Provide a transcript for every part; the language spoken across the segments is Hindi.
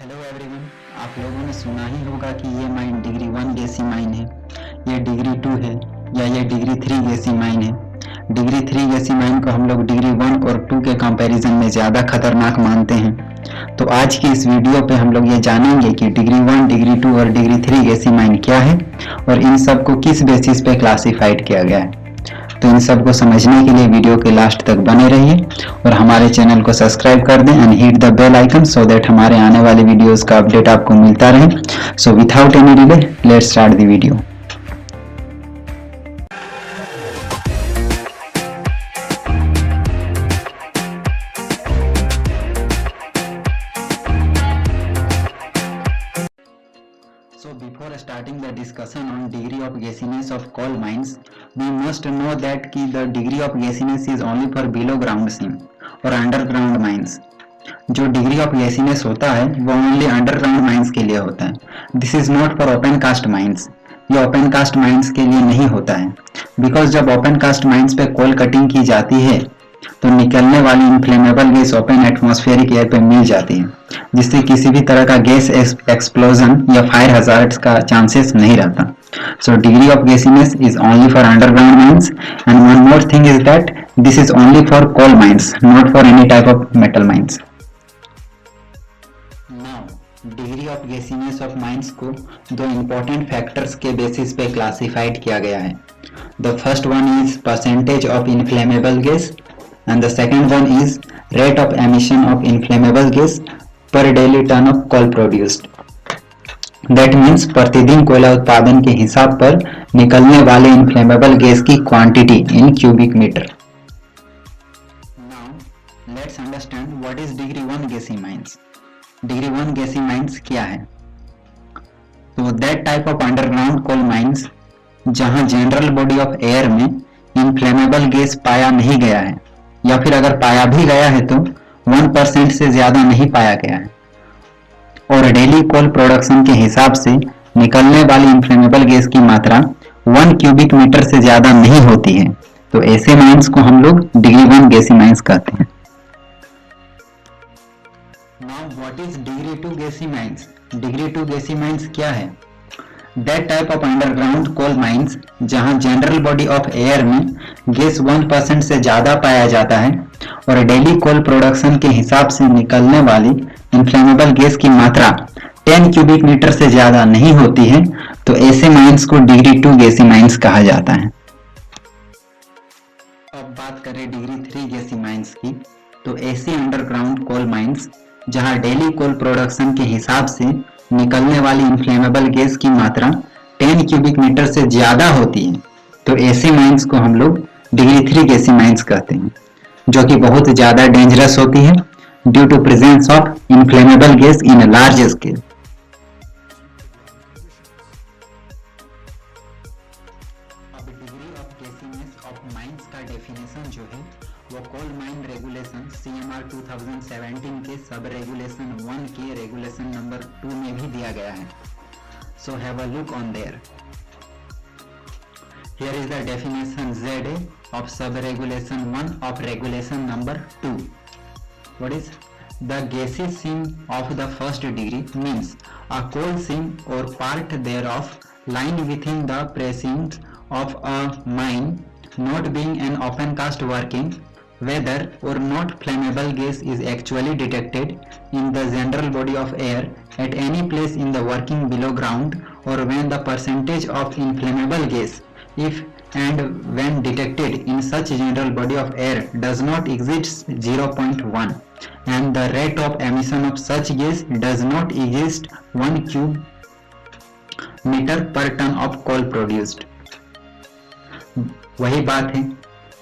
Hello everyone. आप लोगों ने सुना ही होगा कि ये माइन डिग्री 1 गैसी माइन है, ये डिग्री 2 है या ये डिग्री 3 गैसी माइन है। डिग्री 3 गैसी माइन को हम लोग डिग्री 1 और 2 के कंपैरिजन में ज़्यादा खतरनाक मानते हैं। तो आज की इस वीडियो पे हम लोग ये जानेंगे कि डिग्री 1, डिग्री 2 और डिग्री 3 गैसी माइन क्या है और इन सब को किस बेसिस पे क्लासिफाइड किया गया है। तो इन सब को समझने के लिए वीडियो के लास्ट तक बने रहिए और हमारे चैनल को सब्सक्राइब कर दें and hit the bell icon so that हमारे आने वाले वीडियोस का अपडेट आपको मिलता रहे। So without any delay let's start the video. So before starting the discussion on degree of gasiness of coal mines, we must know that कि the degree of gasiness is only for below ground seam और underground mines। जो डिग्री ऑफ गैसीनेस होता है वो ओनली अंडरग्राउंड माइंस के लिए होता है। This is not for open cast mines. ये ओपन कास्ट माइंस के लिए नहीं होता है, बिकॉज जब ओपन कास्ट माइंस पे कोल कटिंग की जाती है तो निकलने वाली inflammable gas open atmospheric air पे मिल जाती है, जिससे किसी भी तरह का गैस एक्सप्लोजन या फायर हजार्ड्स का चांसेस नहीं रहता। So degree of gassiness is only for underground mines and one more thing is that this is only for coal mines, not for any type of metal mines. Degree of gassiness of mines को दो इंपॉर्टेंट फैक्टर्स के बेसिस पे क्लासिफाइड किया गया है। The first one is percentage of inflammable gas and the second one is rate of emission of inflammable gas per daily ton of coal produced. That means प्रतिदिन कोयला उत्पादन के हिसाब पर निकलने वाले इनफ्लेमेबल गैस की quantity in cubic metre. Now let's understand what is degree 1 gassy mines. Degree 1 gassy mines क्या है? तो that type of underground coal mines जहां जनरल बॉडी ऑफ एयर में इनफ्लेमेबल गैस पाया नहीं गया है, या फिर अगर पाया भी गया है तो 1% से ज्यादा नहीं पाया गया है, और डेली कोल प्रोडक्शन के हिसाब से निकलने वाली इनफ्लेमेबल गैस की मात्रा 1 क्यूबिक मीटर से ज्यादा नहीं होती है, तो ऐसे माइंस को हम लोग डिग्री 1 गैसी माइंस कहते हैं। Now what is degree 2 gassy mines? Degree 2 gassy mines क्या है? That type of underground coal mines जहां जनरल बॉडी ऑफ एयर में गैस 1% से ज्यादा पाया जाता है और डेली कोल प्रोडक्शन के हिसाब से निकलने वाली इनफ्लेमेबल गैस की मात्रा 10 क्यूबिक मीटर से ज्यादा नहीं होती है, तो ऐसे माइंस को डिग्री 2 गैसी माइंस कहा जाता है। अब बात करें डिग्री 3 गैसी माइंस की, तो ऐसी अंडरग्राउंड कोल माइंस जहां डेली कोल प्रोडक्शन के हिसाब से निकलने वाली इनफ्लेमेबल गैस की मात्रा 10 क्यूबिक मीटर से ज्यादा होती है, तो ऐसे माइंस को हम लोग डिग्री 3 गैसी माइंस कहते हैं, जो कि बहुत ज्यादा डेंजरस होती है due to presence of inflammable gas in large scale. अब degree of gassiness of mines का डेफिनेशन जो है वो कोल माइन रेगुलेशन CMR 2017 के सब रेगुलेशन 1 के रेगुलेशन नंबर 2 में भी दिया गया है। So have a look on their. Here is the definition ZA of sub regulation 1 of regulation number 2. What is the gaseous seam of the first degree means a coal seam or part thereof lying within the precincts of a mine not being an open cast working, whether or not flammable gas is actually detected in the general body of air at any place in the working below ground, or when the percentage of inflammable gas, if and when detected in such general body of air, does not exceed 0.1 and the rate of emission of such gas does not exceed 1 cube meter per ton of coal produced। वही बात है,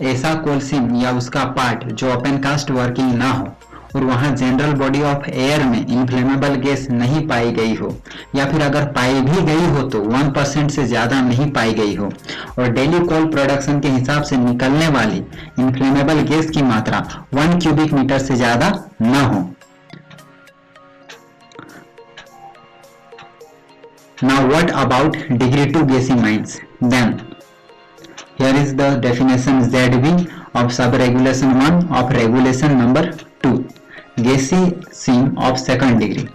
ऐसा कोल सीम या उसका पार्ट जो ओपन कास्ट वर्किंग ना हो और वहां जनरल बॉडी ऑफ एयर में इनफ्लेमेबल गैस नहीं पाई गई हो, या फिर अगर पाई भी गई हो तो 1% से ज्यादा नहीं पाई गई हो, और डेली कोल प्रोडक्शन के हिसाब से निकलने वाली इनफ्लेमेबल गैस की मात्रा 1 क्यूबिक मीटर से ज्यादा ना हो। Now what about degree 2 gassy mines? Then here is the definition ZB of sub regulation 1 of regulation number 2 gassy seam of second degree।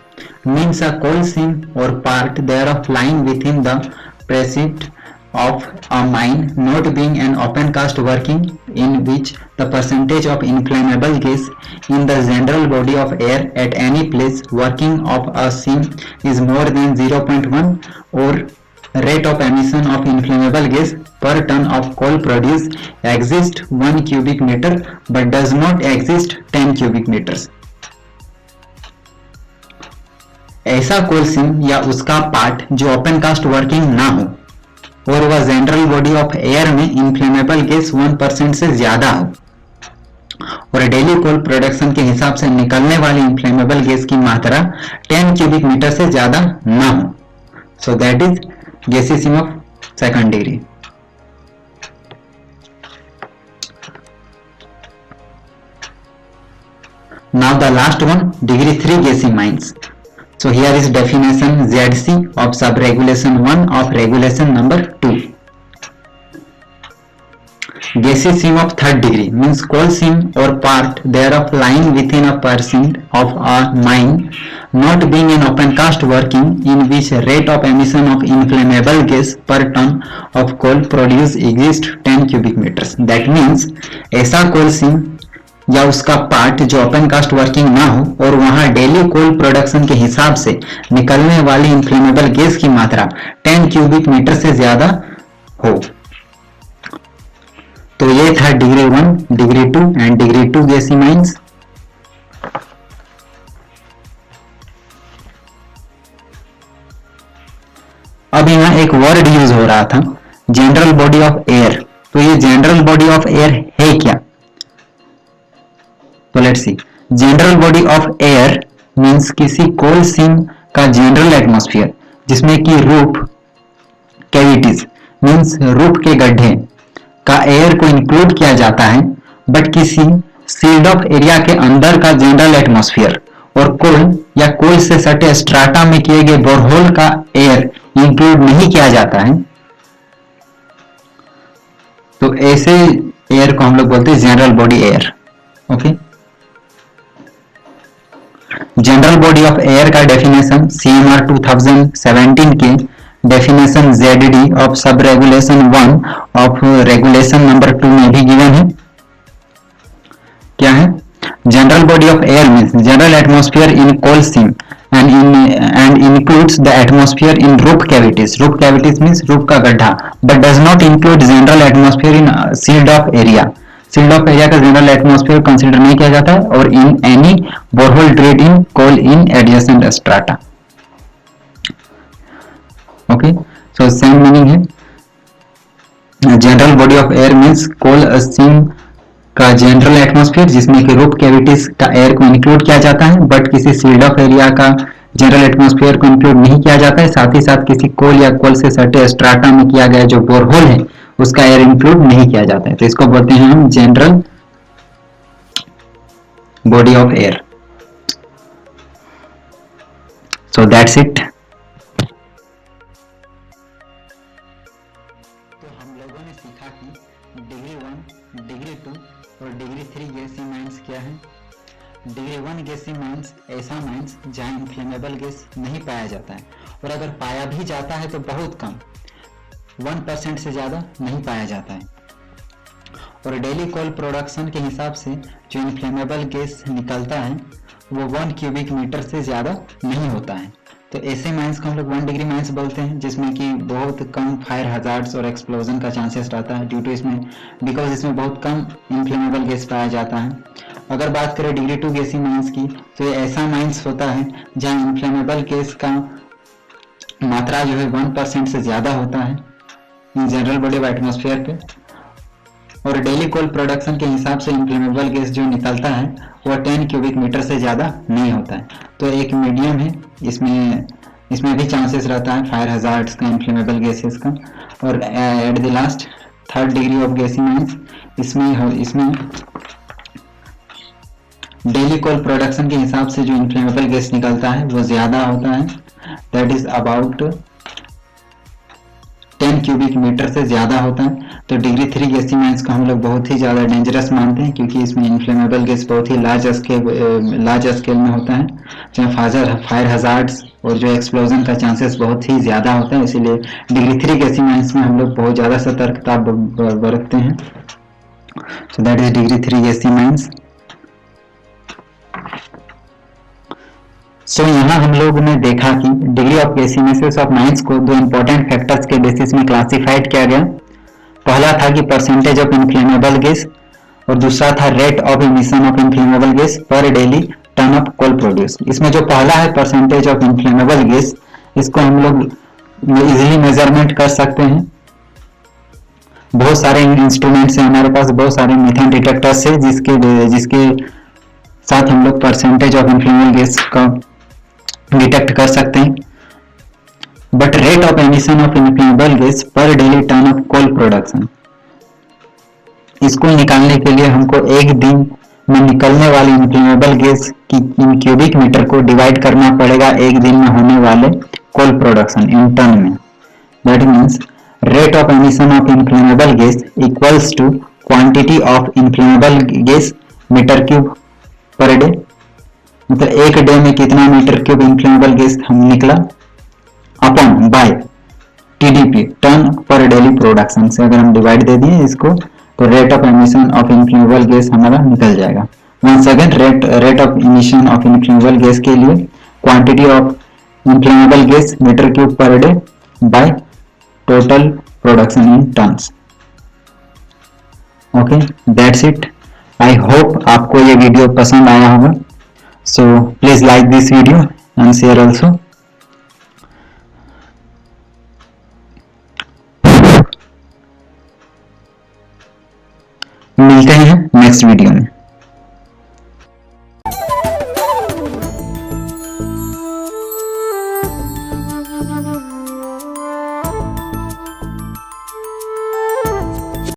means a coal seam or part thereof lying within the precinct of a mine not being an open cast working in which the percentage of inflammable gas in the general body of air at any place working of a seam is more than 0.1 or rate of emission of inflammable gas per ton of coal produce exists 1 cubic meter but does not exist 10 cubic meters. ऐसा कोल सीम या उसका पार्ट जो ओपन कास्ट वर्किंग ना हो और वह जनरल बॉडी ऑफ एयर में इन्फ्लेमेबल गैस 1% से ज्यादा हो और डेली कोल प्रोडक्शन के हिसाब से निकलने वाली इन्फ्लेमेबल गैस की मात्रा 10 क्यूबिक मीटर से ज्यादा ना हो. सो दैट इज गैसीय seam of second degree. Now the last one, degree 3 gassy mines. So here is definition ZC of subregulation 1 of regulation number 2. Gassy seam of third degree means coal seam or part thereof lying within a precinct of a mine not being an open cast working in which rate of emission of inflammable gas per ton of coal produce exist 10 cubic meters. That means ऐसा coal seam या उसका पार्ट जो ओपन कास्ट वर्किंग ना हो और वहां डेली कोल प्रोडक्शन के हिसाब से निकलने वाली इन्फ्लेमेबल गैस की मात्रा 10 क्यूबिक मीटर से ज्यादा हो. तो ये था degree 1, degree 2 and degree 2 gassy mines. अब यहां एक वर्ड यूज हो रहा था जनरल बॉडी ऑफ एयर. तो ये जनरल बॉडी ऑफ एयर है क्या? तो let's see. General body of air means किसी कोल सीम का जनरल एटमॉस्फेयर जिसमें कि रूफ कैविटीज मींस रूफ के गड्ढे का एयर को इंक्लूड किया जाता है बट किसी सील्ड ऑफ एरिया के अंदर का जनरल एटमॉस्फेयर और कोल या कोल से सटे स्ट्राटा में किए गए बोरहोल का एयर इंक्लूड नहीं किया जाता है. तो ऐसे एयर को हम लोग बोलते हैं general body air. Okay. General body of air का डेफिनेशन CMR 2017 के डेफिनेशन ZD ऑफ सब रेगुलेशन 1 ऑफ रेगुलेशन नंबर 2 में भी गिवन है. क्या है? General body of air means general atmosphere in coal seam and includes the atmosphere in roof cavities. Roof cavities means roof का गड्ढा but does not include general atmosphere in sealed off area. Sealed off area का जनरल एटमॉस्फेयर कंसीडर नहीं किया जाता है और in any borehole drilled in coal in adjacent strata. Okay. So same meaning है. General body of air means coal seam का जनरल एटमॉस्फेयर जिसमें कि रूफ कैविटीज का एयर को इंक्लूड किया जाता है बट किसी सील्ड ऑफ एरिया का जनरल एटमॉस्फेयर को इंक्लूड नहीं किया जाता है. साथ ही साथ किसी कोल या कोल से सटे स्ट्राटा में किया गया जो बोरहोल है उसका एयर इंक्लूड नहीं किया जाता है. तो इसको बोलते हैं हम general body of air. So that's it. तो हम लोगों ने सीखा कि डिग्री 1, डिग्री 2 और डिग्री 3 गैसी माइंस क्या है. डिग्री 1 गैसी माइंस ऐसा माइंस जहां इन्फ्लेमेबल गैस नहीं पाया जाता है और अगर पाया भी जाता है तो बहुत कम 1% से ज़्यादा नहीं पाया जाता है और डेली कोल प्रोडक्शन के हिसाब से जो इन्फ्लेमेबल गैस निकलता है वो 1 क्यूबिक मीटर से ज़्यादा नहीं होता है. तो ऐसे माइंस को हम लोग 1 डिग्री माइंस बोलते हैं जिसमें कि बहुत कम फायर हजार्ड्स और एक्सप्लोजन का चांसेस रहता है ड्यू टू इसमें बिकॉज इसमें बहुत कम इन्फ्लेमेबल गैस पाया जाता है. अगर बात करें डिग्री 2 गैसी माइंस की तो ये ऐसा माइंस होता है जहाँ इन्फ्लेमेबल गैस का मात्रा जो है 1% से ज़्यादा होता है जनरल बॉडी ऑफ एटमॉस्फेयर पे और डेली कोल प्रोडक्शन के हिसाब से इन्फ्लेमेबल गैस जो निकलता है वो 10 क्यूबिक मीटर से ज़्यादा नहीं होता है. तो एक मीडियम है. इसमें भी चांसेस रहता है फायर हजार्ड्स का, इन्फ्लेमेबल गैसेस का. और at the last third degree of gassy mines इसमें डेली कोल प्रोडक्शन के हिसाब से जो इन्फ्लेमेबल गैस निकलता है वो ज़्यादा होता है. That is about 10 cubic metre से ज़्यादा होता है तो डिग्री 3 गैसीय माइंस को हम लोग बहुत ही ज़्यादा डेंजरस मानते हैं, क्योंकि इसमें इन्फ्लेमेबल गैस बहुत ही लार्ज स्केल में होता है, जहाँ फायर हजार्ड्स और जो एक्सप्लोजन का चांसेस बहुत ही ज़्यादा होता है। इसीलिए डिग्री 3 गैसीय माइंस में हम लोग बहुत ज़्यादा सतर्कता बरतते हैं। सो दैट इज डिग्री 3 गैसीय माइंस। सो यहाँ हम लोग ने देखा कि degree of gassiness of mines को दो इंपॉर्टेंट फैक्टर्स के बेसिस में क्लासिफाइड किया गया। पहला था कि परसेंटेज ऑफ इन्फ्लेमेबल गैस और दूसरा था rate of emission of inflammable gas per daily ton of coal produce. इसमें जो पहला है परसेंटेज ऑफ इन्फ्लेमेबल गैस, इसको हम लोग इजिली मेजरमेंट कर सकते हैं। बहुत सारे इंस्ट्रूमेंट्स हैं हमारे पास, बहुत सारे मीथेन डिटेक्टर्स है जिसके साथ हम लोग परसेंटेज ऑफ इन्फ्लेमेबल गैस का डिटेक्ट कर सकते हैं। But rate of emission of inflammable gas per daily ton of coal production, इसको निकालने के लिए हमको एक दिन में निकलने वाली इन्फ्लेमेबल गैस की इन क्यूबिक मीटर को डिवाइड करना पड़ेगा एक दिन में होने वाले कोल प्रोडक्शन इन टन में। That means rate of emission of inflammable gas equals to quantity of inflammable gas metre cube per day. मतलब एक डे में कितना मीटर क्यूब इन्फ्लेमेबल गैस हम निकला upon by TDP ton per daily production से अगर हम डिवाइड दे दिए इसको तो rate of emission of inflammable gas हमारा निकल जाएगा। Once again rate of emission of inflammable gas के लिए quantity of inflammable gas metre cube per day by total production in tons. Okay, that's it. I hope आपको ये वीडियो पसंद आया होगा। So please like this video and share also. मिलते हैं नेक्स्ट वीडियो में।